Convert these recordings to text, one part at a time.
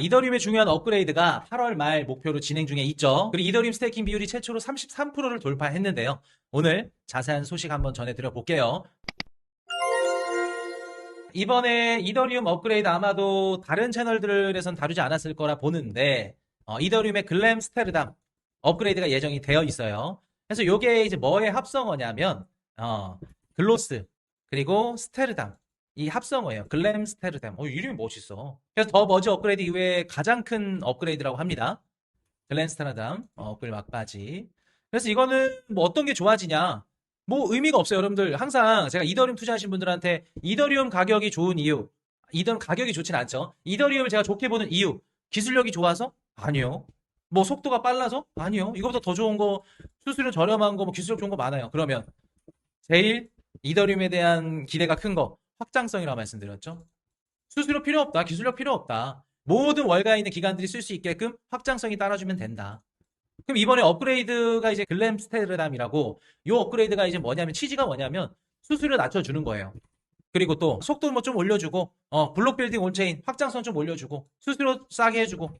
이더리움의 중요한 업그레이드가 8월 말 목표로 진행 중에 있죠. 그리고 이더리움 스테이킹 비율이 최초로 33%를 돌파했는데요. 오늘 자세한 소식 한번 전해드려 볼게요. 이번에 이더리움 업그레이드 아마도 다른 채널들에선 다루지 않았을 거라 보는데 이더리움의 글램스테르담 업그레이드가 예정이 되어 있어요. 그래서 이게 이제 뭐의 합성어냐면 글로스 그리고 스테르담 이 합성어예요. 글램스테르담. 이름이 멋있어. 그래서 더 머지 업그레이드 이후에 가장 큰 업그레이드라고 합니다. 글램스테르담 업글 막바지. 그래서 이거는 뭐 어떤 게 좋아지냐? 뭐 의미가 없어요, 여러분들. 항상 제가 이더리움 투자하신 분들한테 이더리움 가격이 좋은 이유, 이더리움 가격이 좋진 않죠. 이더리움을 제가 좋게 보는 이유, 기술력이 좋아서? 아니요. 뭐 속도가 빨라서? 아니요. 이거보다 더 좋은 거, 수수료 저렴한 거, 뭐 기술력 좋은 거 많아요. 그러면 제일 이더리움에 대한 기대가 큰 거, 확장성이라고 말씀드렸죠. 수수료 필요 없다, 기술력 필요 없다. 모든 월가에 있는 기관들이 쓸 수 있게끔 확장성이 따라주면 된다. 그럼 이번에 업그레이드가 이제 글램스테르담이라고 이 업그레이드가 이제 뭐냐면 취지가 뭐냐면 수수료 낮춰주는 거예요. 그리고 또 속도 뭐 좀 올려주고 블록 빌딩 온체인 확장성 좀 올려주고 수수료 싸게 해주고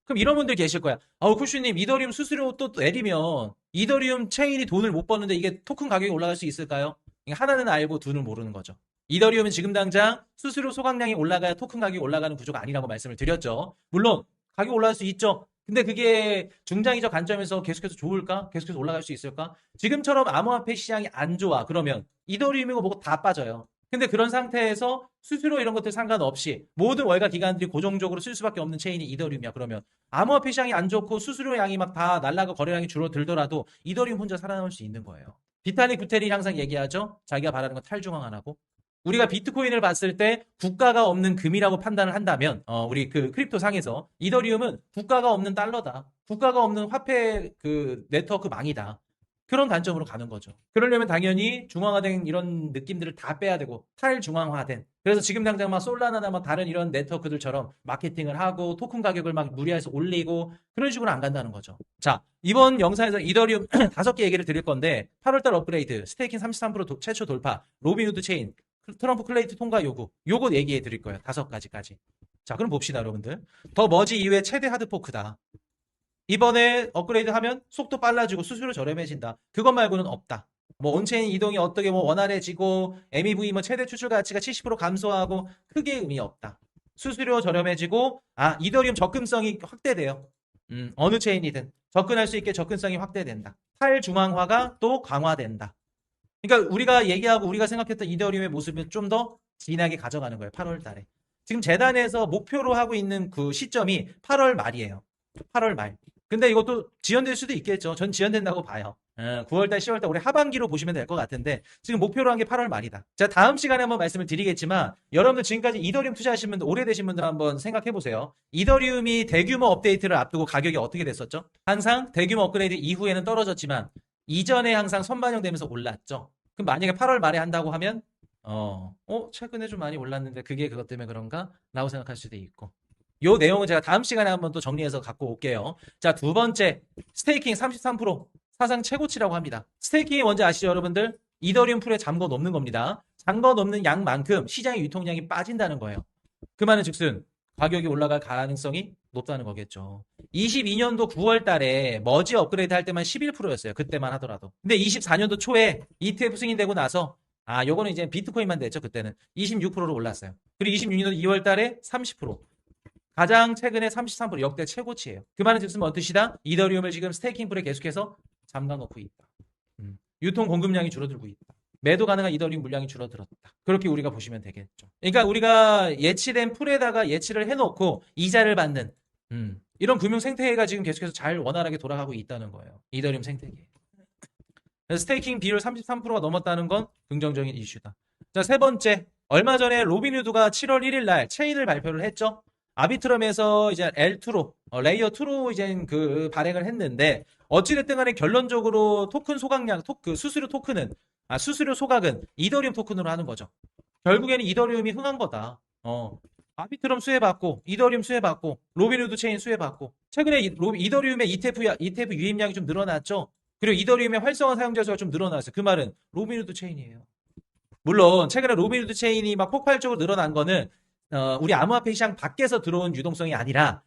그럼 이런 분들 계실 거야. 쿠슈님 이더리움 수수료 또 내리면 이더리움 체인이 돈을 못 버는데 이게 토큰 가격이 올라갈 수 있을까요? 하나는 알고 둘을 모르는 거죠. 이더리움은 지금 당장 수수료 소각량이 올라가야 토큰 가격이 올라가는 구조가 아니라고 말씀을 드렸죠. 물론 가격 올라갈 수 있죠. 근데 그게 중장기적 관점에서 계속해서 좋을까? 계속해서 올라갈 수 있을까? 지금처럼 암호화폐 시장이 안 좋아. 그러면 이더리움이고 뭐고 다 빠져요. 근데 그런 상태에서 수수료 이런 것들 상관없이 모든 월가 기관들이 고정적으로 쓸 수밖에 없는 체인이 이더리움이야. 그러면 암호화폐 시장이 안 좋고 수수료 양이 막 다 날라가 거래량이 줄어들더라도 이더리움 혼자 살아남을 수 있는 거예요. 비탈릭 부테린이 항상 얘기하죠. 자기가 바라는 건 탈중앙 안 하고. 우리가 비트코인을 봤을 때 국가가 없는 금이라고 판단을 한다면 우리 그 크립토 상에서 이더리움은 국가가 없는 달러다. 국가가 없는 화폐 그 네트워크 망이다. 그런 관점으로 가는 거죠. 그러려면 당연히 중앙화된 이런 느낌들을 다 빼야 되고 탈중앙화된. 그래서 지금 당장 막 솔라나나 막 다른 이런 네트워크들처럼 마케팅을 하고 토큰 가격을 막 무리해서 올리고 그런 식으로 안 간다는 거죠. 자, 이번 영상에서 이더리움 5개 얘기를 드릴 건데 8월달 업그레이드, 스테이킹 33% 최초 돌파, 로빈후드 체인, 트럼프 클레이트 통과 요구, 요거 얘기해 드릴 거예요. 5가지까지. 자, 그럼 봅시다, 여러분들. 더 머지 이후에 최대 하드포크다. 이번에 업그레이드 하면 속도 빨라지고 수수료 저렴해진다. 그것 말고는 없다. 뭐 온체인 이동이 어떻게 뭐 원활해지고 MEV 뭐 최대 추출 가치가 70% 감소하고 크게 의미 없다. 수수료 저렴해지고 이더리움 접근성이 확대돼요. 어느 체인이든 접근할 수 있게 접근성이 확대된다. 탈중앙화가 또 강화된다. 그러니까 우리가 얘기하고 우리가 생각했던 이더리움의 모습을 좀 더 진하게 가져가는 거예요. 8월 달에. 지금 재단에서 목표로 하고 있는 그 시점이 8월 말이에요. 8월 말. 근데 이것도 지연될 수도 있겠죠. 전 지연된다고 봐요. 9월달, 10월달 올해 하반기로 보시면 될 것 같은데 지금 목표로 한 게 8월 말이다. 자, 다음 시간에 한번 말씀을 드리겠지만 여러분들 지금까지 이더리움 투자하신 분들 오래되신 분들 한번 생각해 보세요. 이더리움이 대규모 업데이트를 앞두고 가격이 어떻게 됐었죠? 항상 대규모 업그레이드 이후에는 떨어졌지만 이전에 항상 선반영되면서 올랐죠. 그럼 만약에 8월 말에 한다고 하면 최근에 좀 많이 올랐는데 그게 그것 때문에 그런가? 라고 생각할 수도 있고. 요 내용은 제가 다음 시간에 한번 또 정리해서 갖고 올게요. 자, 두 번째, 스테이킹 33% 사상 최고치라고 합니다. 스테이킹이 뭔지 아시죠, 여러분들? 이더리움 풀에 잠궈 놓는 겁니다. 잠궈 놓는 양만큼 시장의 유통량이 빠진다는 거예요. 그 말은 즉슨 가격이 올라갈 가능성이 높다는 거겠죠. 22년도 9월 달에 머지 업그레이드 할 때만 11%였어요. 그때만 하더라도. 근데 24년도 초에 ETF 승인되고 나서 요거는 이제 비트코인만 됐죠. 그때는 26%로 올랐어요. 그리고 26년도 2월 달에 30%. 가장 최근에 33% 역대 최고치예요. 그 말은 즉슨 뭔 뜻이다? 이더리움을 지금 스테이킹 풀에 계속해서 잠가놓고 있다. 유통 공급량이 줄어들고 있다. 매도 가능한 이더리움 물량이 줄어들었다. 그렇게 우리가 보시면 되겠죠. 그러니까 우리가 예치된 풀에다가 예치를 해놓고 이자를 받는 이런 금융 생태계가 지금 계속해서 잘 원활하게 돌아가고 있다는 거예요. 이더리움 생태계. 스테이킹 비율 33%가 넘었다는 건 긍정적인 이슈다. 자, 세 번째. 얼마 전에 로빈후드가 7월 1일 날 체인을 발표를 했죠. 아비트럼에서 이제 L2로 레이어 2로 이제 그 발행을 했는데 어찌됐든 간에 결론적으로 토큰 소각량 그 수수료 토큰은 수수료 소각은 이더리움 토큰으로 하는 거죠. 결국에는 이더리움이 흥한 거다. 아비트럼 수혜받고 이더리움 수혜받고 로빈후드 체인 수혜받고 최근에 이더리움의 ETF 유입량이 좀 늘어났죠. 그리고 이더리움의 활성화 사용자 수가 좀 늘어났어요. 그 말은 로빈후드 체인이에요. 물론 최근에 로빈후드 체인이 막 폭발적으로 늘어난 거는 우리 암호화폐 시장 밖에서 들어온 유동성이 아니라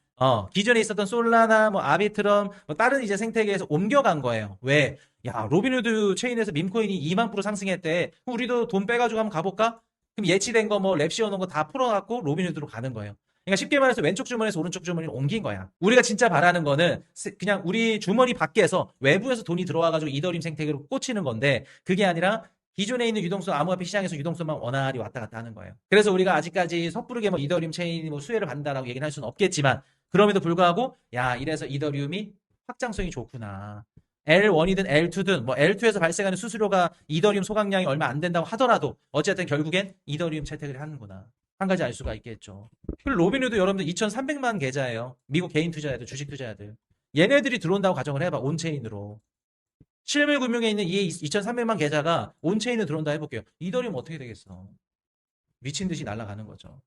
기존에 있었던 솔라나 뭐 아비트럼 뭐 다른 이제 생태계에서 옮겨간 거예요. 왜? 야, 로빈후드 체인에서 밈코인이 2만 프로 상승했대. 그럼 우리도 돈 빼가지고 한번 가볼까? 그럼 예치된 거 뭐 랩 씌워놓은 거 다 풀어갖고 로빈후드로 가는 거예요. 그러니까 쉽게 말해서 왼쪽 주머니에서 오른쪽 주머니를 옮긴 거야. 우리가 진짜 바라는 거는 그냥 우리 주머니 밖에서 외부에서 돈이 들어와가지고 이더리움 생태계로 꽂히는 건데 그게 아니라 기존에 있는 유동성 암호화폐 시장에서 유동성만 원활히 왔다 갔다 하는 거예요. 그래서 우리가 아직까지 섣부르게 뭐 이더리움 체인이 뭐 수혜를 받는다라고 얘기는 할 수는 없겠지만 그럼에도 불구하고 야 이래서 이더리움이 확장성이 좋구나. L1이든 L2든 뭐 L2에서 발생하는 수수료가 이더리움 소각량이 얼마 안 된다고 하더라도 어쨌든 결국엔 이더리움 채택을 하는구나. 한 가지 알 수가 있겠죠. 그리고 로빈후드 여러분들 2,300만 계좌예요. 미국 개인 투자자들, 주식 투자자들. 얘네들이 들어온다고 가정을 해봐. 온체인으로. 실물금융에 있는 이 2,300만 계좌가 온체인으로 들어온다 해볼게요. 이더리움 어떻게 되겠어? 미친 듯이 날아가는 거죠.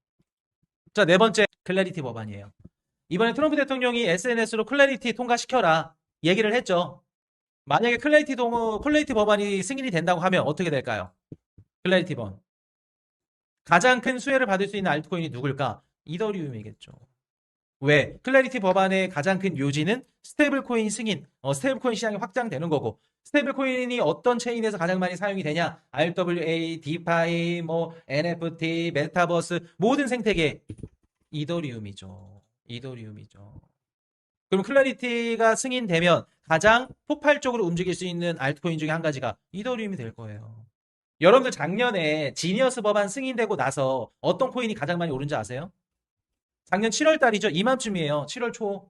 자, 네 번째 클래리티 법안이에요. 이번에 트럼프 대통령이 SNS로 클래리티 통과시켜라 얘기를 했죠. 만약에 클래리티 법안이 승인이 된다고 하면 어떻게 될까요? 클래리티 법. 가장 큰 수혜를 받을 수 있는 알트코인이 누굴까? 이더리움이겠죠. 왜? 클래리티 법안의 가장 큰 요지는 스테이블 코인 승인, 스테이블 코인 시장이 확장되는 거고, 스테이블 코인이 어떤 체인에서 가장 많이 사용이 되냐? RWA, 디파이, 뭐 NFT, 메타버스 모든 생태계 이더리움이죠. 이더리움이죠. 그럼 클래리티가 승인되면 가장 폭발적으로 움직일 수 있는 알트코인 중에 한 가지가 이더리움이 될 거예요. 여러분들 작년에 지니어스 법안 승인되고 나서 어떤 코인이 가장 많이 오른지 아세요? 작년 7월 달이죠. 이맘쯤이에요. 7월 초.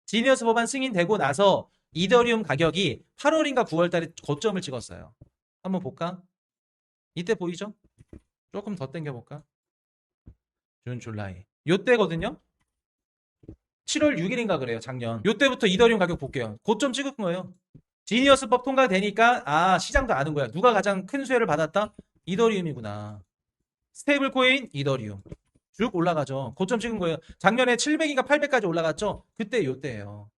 지니어스 법안 승인되고 나서 이더리움 가격이 8월인가 9월 달에 고점을 찍었어요. 한번 볼까? 이때 보이죠? 조금 더 당겨볼까? 준, 줄라이. 요때거든요? 7월 6일인가 그래요, 작년. 요때부터 이더리움 가격 볼게요. 고점 찍은 거예요. 지니어스법 통과되니까 시장도 아는 거야. 누가 가장 큰 수혜를 받았다? 이더리움이구나. 스테이블 코인 이더리움. 쭉 올라가죠. 고점 찍은 거예요. 작년에 700인가 800까지 올라갔죠. 그때 요때예요.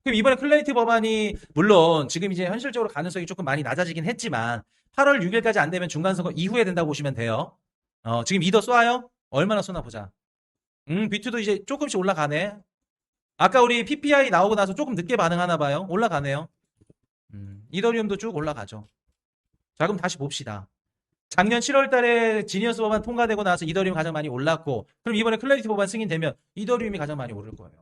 그럼 이번에 클래리티 법안이 물론 지금 이제 현실적으로 가능성이 조금 많이 낮아지긴 했지만 8월 6일까지 안 되면 중간선거 이후에 된다고 보시면 돼요. 지금 이더 쏴요? 얼마나 쏘나 보자. 비트도 이제 조금씩 올라가네. 아까 우리 PPI 나오고 나서 조금 늦게 반응하나 봐요. 올라가네요. 이더리움도 쭉 올라가죠. 자, 그럼 다시 봅시다. 작년 7월 달에 지니어스 법안 통과되고 나서 이더리움이 가장 많이 올랐고, 그럼 이번에 클래리티 법안 승인되면 이더리움이 가장 많이 오를 거예요.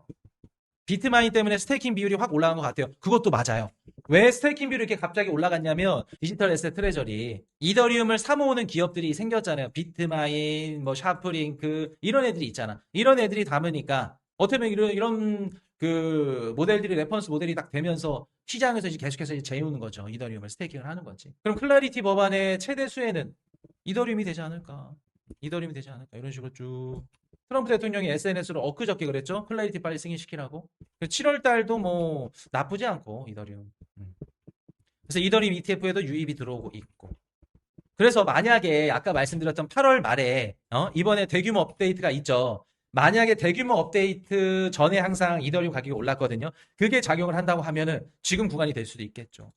비트마인 때문에 스테이킹 비율이 확 올라간 것 같아요. 그것도 맞아요. 왜 스테이킹 비율이 이렇게 갑자기 올라갔냐면 디지털 에셋 트레저리 이더리움을 사모으는 기업들이 생겼잖아요. 비트마인, 뭐 샤프링크 이런 애들이 있잖아. 이런 애들이 담으니까 어떻게 보면 이런 그 모델들이 레퍼런스 모델이 딱 되면서 시장에서 이제 계속해서 이제 재우는 거죠. 이더리움을 스테이킹을 하는 거지. 그럼 클래리티 법안의 최대 수혜는 이더리움이 되지 않을까? 이더리움이 되지 않을까? 이런 식으로 쭉. 트럼프 대통령이 SNS로 엊그저께 그랬죠. 클래리티 빨리 승인시키라고. 7월 달도 뭐 나쁘지 않고 이더리움. 그래서 이더리움 ETF에도 유입이 들어오고 있고. 그래서 만약에 아까 말씀드렸던 8월 말에 이번에 대규모 업데이트가 있죠. 만약에 대규모 업데이트 전에 항상 이더리움 가격이 올랐거든요. 그게 작용을 한다고 하면은 지금 구간이 될 수도 있겠죠.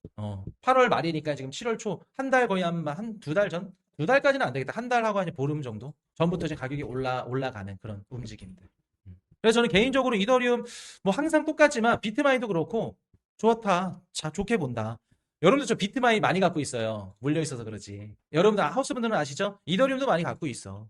8월 말이니까 지금 7월 초 한 달 거의 한 두 달 전? 두 달까지는 안 되겠다. 한 달하고 한 보름 정도? 전부터 지금 가격이 올라가는 그런 움직임들. 그래서 저는 개인적으로 이더리움 뭐 항상 똑같지만 비트마인도 그렇고 좋다. 자, 좋게 본다. 여러분들 저 비트마인 많이 갖고 있어요. 물려 있어서 그렇지. 여러분들 하우스분들은 아시죠? 이더리움도 많이 갖고 있어.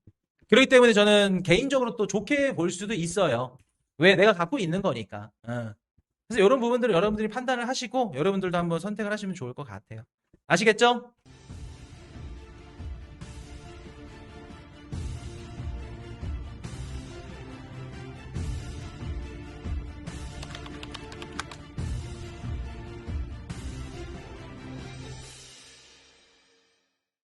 그렇기 때문에 저는 개인적으로 또 좋게 볼 수도 있어요. 왜? 내가 갖고 있는 거니까. 그래서 이런 부분들을 여러분들이 판단을 하시고 여러분들도 한번 선택을 하시면 좋을 것 같아요. 아시겠죠?